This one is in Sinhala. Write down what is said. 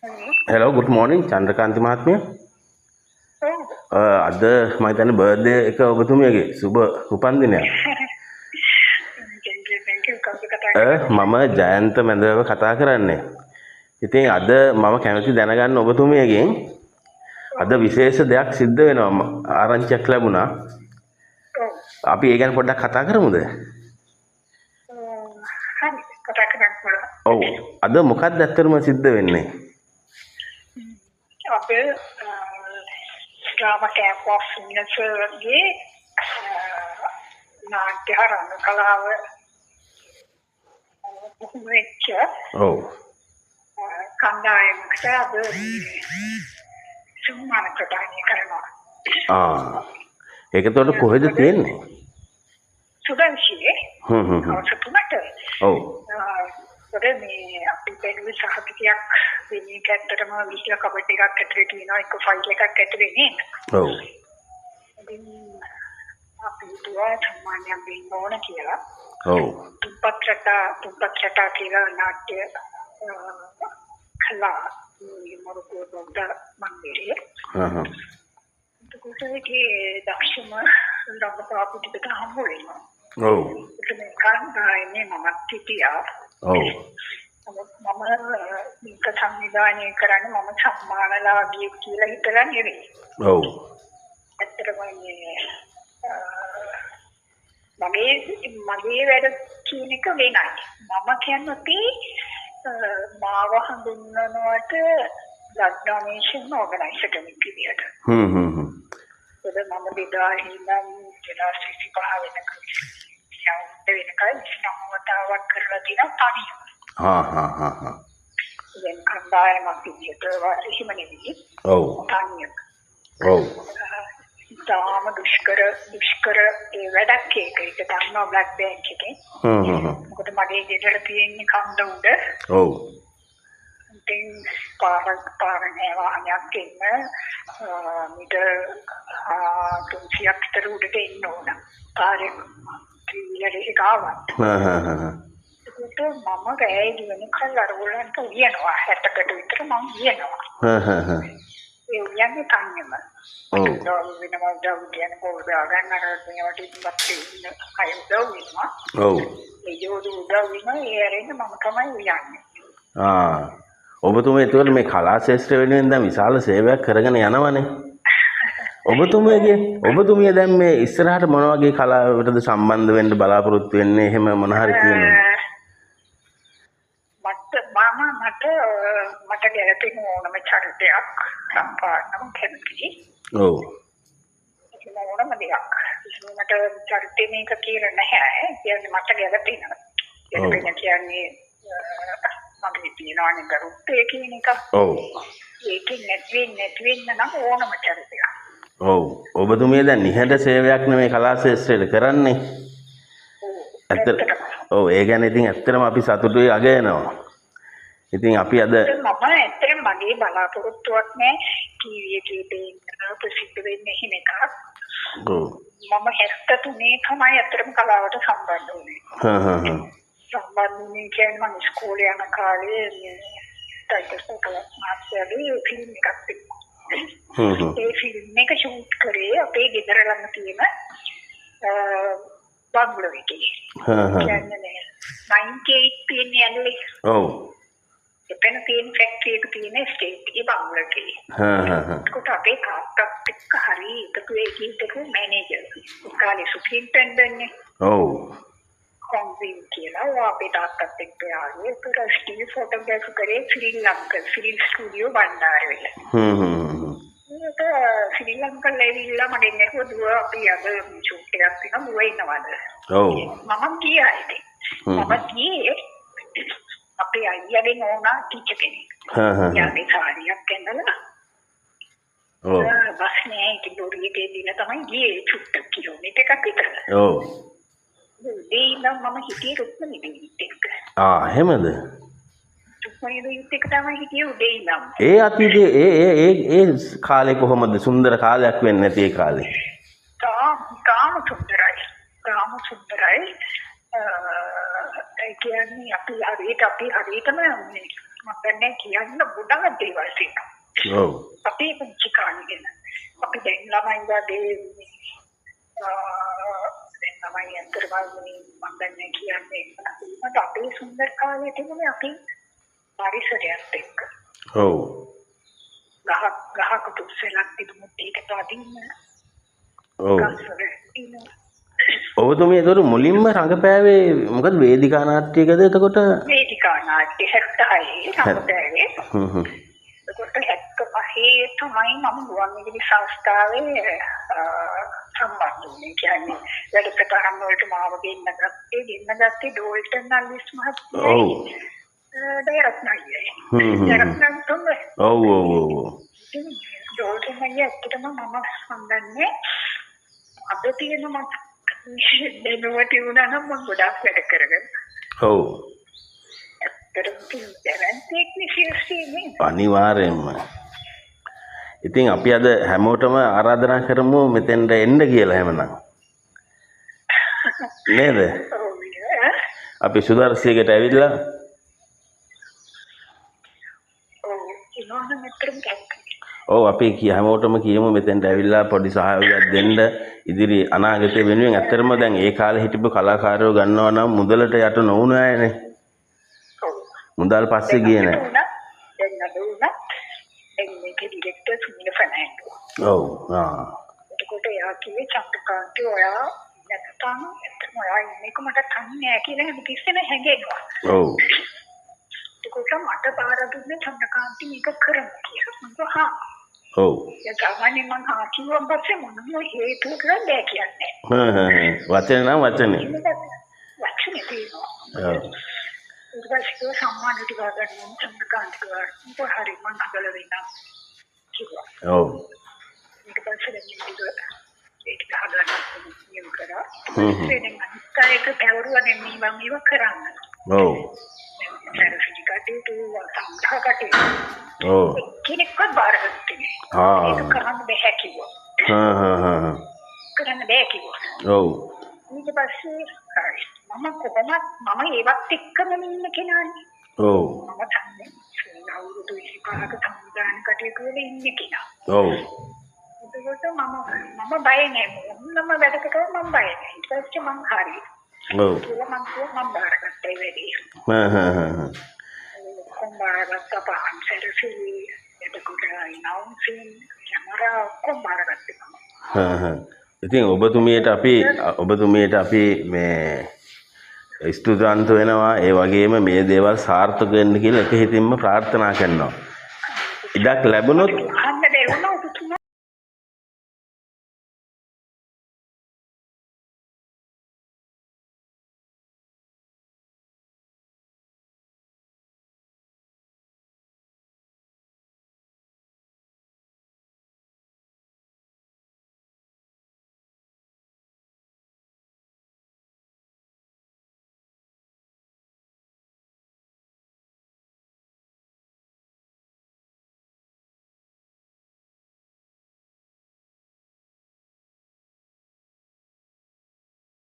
Hello, good morning, චන්ද්‍රකාන්ති මහත්මිය. අද මම හිතන්නේ බර්ත්ඩේ එක ඔබතුමියගේ සුබ උපන්දිනයක්. මම ජයන්ත මැදව කතා කරන්නේ. ඉතින් අද මම කැමති දැනගන්න ඔබතුමියගෙන් අද විශේෂ දෙයක් සිද්ධ වෙනවා ආරංචියක් ලැබුණා. අපි ඒ ගැන පොඩ්ඩක් කතා කරමුද? ඔව්. අද මොකක්ද ඇත්තටම සිද්ධ වෙන්නේ? අපේ ඩ්‍රාමා කැම්ප් ඔෆ් මිනිස්ටර්ගේ නාට්‍ය රංග කලාව වෙච්ච ඔව්. කණ්ඩායමකට අද සම්මාන ප්‍රදානය කරනවා. ඒක එතකොට කොහෙද තියෙන්නේ? සුදංශියේ අවසතුමට. ඔව්. මේ අපි බැලුවේ සහතිකයක් වෙන්නේ ඇත්තටම විශ්ල කබඩ් එකක් ඇතුලේ තියෙනවා එක ෆයිල් එකක් ඇතුලේ නේ. ඔව්. ඉතින් අපි දුවා සම්මානයක් දෙන්න ඕන කියලා. ඔව්. තුප්පත් කියලා නාට්‍ය කලා මොරකෝ බොද්ද මන්දිරේ. ඒකේ දක්ෂම රංගපාපු ටිකට හම්බ වෙනවා. ඔව්. ඒක කණ්ඩායමේ මම හිටියා. ඔව්. මම මේක සංවිධානය කරන්නේ මම සම්මානලාභියෙක් කියලා හිතලා නෙවෙයි. ඔව්. ඇත්තටම මගේ වැඩ කියන එක වෙනයි. මම කියන්නේ මාව හඳුන්වනවට බ්ලඩ් ඩොනේෂන් ඕගනයිසර් කෙනෙක් විදියට. ඒක මම බෙදා හින්නම් කියලා 35 වෙනකම් වෙනකල් කරලා තියෙනවා තනියම. දැන් කණ්ඩායමක් විදියට එහෙම නෙවෙයි. ඔව්. තනියම. ඔව්. තාම දුෂ්කර ඒ වැඩක් ඒක දන්නවා බ්ලඩ් බැංක් එකේ. මොකද මගේ ගෙදර තියෙන්නේ කන්ද උඩ. ඔව්. ඉතින් පාරේ වාහනයක් එන්න මීටර් 300ක් විතර උඩට එන්න ඕන. පාරේ ත්‍රිවිලේ ගාවත්. ඒකට මම රැයි දින කල්ලාර වලට උයනවා 60කට විතර මම උයනවා. ඒ උයන්නේ තනියම. ඔව්. වෙනවා දව් කියන පොල්බා ගන්නකට මේවට ඉස්සත් ඉන්න අය උදව් වෙනවා. ඔව්. ඒ යෝදු උදව් වෙනවා ඒ ඇරෙන්න මම තමයි උයන්නේ. ඔබතුමිය ඒතකොට මේ කලා ශාස්ත්‍රය වෙනුවෙන් දැන් විශාල සේවයක් කරගෙන යනවනේ. ඔබතුමිය දැන් මේ ඉස්සරහට මොන වගේ කලාවකටද සම්බන්ධ වෙන්න බලාපොරොත්තු වෙන්නේ? එහෙම මොන හරි කියනවා. මට ගැලපෙන ඕනම චරිතයක් සම්පාදනය කැමතියි. ඔව්. ඒක ඕනම දෙයක්. මට චරිතේ මේක කියලා නැහැ. කියන්නේ මට ගැලපෙනවා. ගැලපෙන කියන්නේ මගේ තියෙනවානේ ගරුත්වය කියන එක. ඔව්. ඒකෙන් නැති වෙන්න නම් ඕනම චරිතයක්. ඔව්. ඔබතුමිය දැන් නිහඬ සේවයක් නෙමෙයි කලා ශාස්ත්‍රයේ කරන්නේ. ඔව් ඒ ගැන ඉතින් ඇත්තටම අපි සතුටුයි අගයනවා. ඉතින් අපි අද මම ඇත්තටම මගේ බලාපොරොත්තුවක් නෑ ටීවී එකේ දෙන්න ප්‍රසිද්ධ වෙන්න එහෙම එකක්. ඔව්. මම 73 තමයි ඇත්තටම කලාවට සම්බන්ධ වුණේ. සම්බන්ධ වුණේ කියන්නේ මම ඉස්කෝලේ යන කාලේ ටයිටල් කලා මාස්ටර්ගේ ෆිල්ම් එකක් තිබුණා. ඒ ෆිල්ම් එක ෂූට් කරේ අපේ ගෙදර ළඟ තියෙන බංගලෝ එකේ. කියන්නේ 98 තියෙන ඇල්ලේ. ඔව්. එතන තියෙන ෆැක්ටරි එක තියෙන ස්ටේට් එකේ බංගලෝ එකේ. කොට අපේ තාත්තත් එක්ක හරි එකතු වෙකීටකෝ මැනේජර්. කාලේ සුපිරිටෙන්ඩන්ට් නේ. ඔව්. කොම්බින් කියලා අපේ තාත්තත් එක්ක ආවේ. ඒක ස්ටිල් ෆොටෝග්‍රැෆි කරේ ශ්‍රී ලංකා ෆිල්ම් ස්ටුඩියෝ බණ්ඩාරවල. ඒක ශ්‍රී ලංකා ලැබිලා මගෙන් ඇහුවා දුව අපි අද ෂූට් එකක් තියෙනවා දුව ඉන්නවද? ඔව්. මම ගියා ඉතින්. මම ගියේ අපේ අයියාගේ නෝනා ටීචර් කෙනෙක්. යාගේ කාර්යයක් ඇඳලා. ඔව්. බස් නේ කිඩෝරියේ දින තමයි ගියේ චුට්ටක් කිලෝමීටර් එකක් විතර. ඔව්. ඒ ඉඳන් මම හිටියේ රුක්මනිදෙවිත් එක්ක. එහෙමද? රුක්මනිදෙවිත් එක්ක තමයි හිටියේ උදේ ඉඳන්. ඒ අතීතයේ ඒ කාලේ කොහොමද සුන්දර කාලයක් වෙන්නේ නැති ඒ කාලේ? තාම සුන්දරයි. ඒ කියන්නේ අපි හරියටම මම දැන් කියන්න ගොඩක් දේවල් තියෙනවා. ඔව්. අපි පුංචි කාලේ ගැන. අපි දැන් ළමයි වගේ දැන් ළමයි අතරම මම දැන් කියන්නේ මට අපේ සුන්දර කාලේ තිබුණේ අපි පරිසරයත් එක්ක. ඔව්. ගහක තුස්සලක් තිබුණු ඒකට අදින්න. ඔව්. ඔබතුමිය ඒතර මුලින්ම රඟපෑවේ මොකද වේදිකා නාට්‍යයකද එතකොට? වේදිකා නාට්‍ය 76 රඟපෑවේ. එතකොට 75 තමයි මම ගුවන්විදුලි සංස්ථාවේ සම්බන්ධ වුණේ. කියන්නේ වැඩසටහන් වලට මාව ගෙන්න ගත්තේ ඩෝල්ටන් අල්විස් මහත්මයා. ඔව්. ඔව් ඔව් ඔව්. ඩෝල්ටන් අයියා ඇත්තටම මම සම්බන්ධනේ අද තියෙන මම දෙනුවට වුණා නම් මම ගොඩක් වැඩ කරගෙන. ඔව්. ඇත්තටම අනිවාර්යෙන්ම. ඉතින් අපි අද හැමෝටම ආරාධනා කරමු මෙතෙන්ට එන්න කියලා හැමනම්. නේද? අපි සුදර්ශියකට ඇවිල්ලා ඔව් අපි හැමෝටම කියමු මෙතෙන්ට ඇවිල්ලා පොඩි සහයෝගයක් දෙන්න ඉදිරි අනාගතය වෙනුවෙන්. ඇත්තටම දැන් ඒ කාලේ හිටපු කලාකාරයෝ ගන්නවා නම් මුදලට යට නොවුන අයනේ. මුදල් පස්සේ ගියේ නෑ. ඔව්. එතකොට එයා කිව්වේ චන්ද්‍රකාන්ති ඔයා නැත්තම් එතන ඔයා ඉන්නේක මට තන්නේ නෑ කියලා හැමතිස්සෙම හැංගෙනවා. ඔව්. එතකොට මට බාර දුන්නේ චන්ද්‍රකාන්ති මේක කරමු කියලා. මම කිව්වා ඔව්. ඒ ගමනේ මම කිව්වා පස්සේ මොනම හේතුවකට බෑ කියන්නේ. වචන නම් වචනේ. වචනේ තියෙනවා. ඔව්. ඊට සම්මාන ටික ගන්න චන්ද්‍රකාන්ති කිව්වා හරි මම හදලා දෙන්නම් කිව්වා. ඔව්. ඊට පස්සේ ඒක හදන්න නියම කරා. ඒක අනිත් පැවරුවා දෙන්නේ මම මේව කරන්න. ඔව්. ඔව්. කෙනෙක්වත් බාරගත්තේ ආ. ඒක කරන්න බෑ කිව්වා. කරන්න බෑ කිව්වා. ඔව්. ඊට පස්සේ මම කොහොමද මම ඒවත් එක්කම ඉන්න කෙනානේ. ඔව්. මම තමයි අවුරුදු 25ක සම්දාන කටයුතු වල ඉන්නේ කෙනා. ඔව්. එතකොට මම බය නෑ. මොනම වැඩකට මම බය නෑ. ඊට පස්සේ මම හරි. ඔව්. කියලා මම බාරගත්තා ඒ වැඩේ. කොම්බාරගත්ත පහන්සරසි එතකොට නවුන්සින් කැමරා කොම්බාරගත්තා. ඉතින් ඔබතුමියට අපි මේ ස්තුතිවන්ත වෙනවා. ඒ වගේම මේ දේවල් සාර්ථක වෙන්න කියලා එක හිතින්ම ප්‍රාර්ථනා කරනවා. ඉඩක් ලැබුණොත්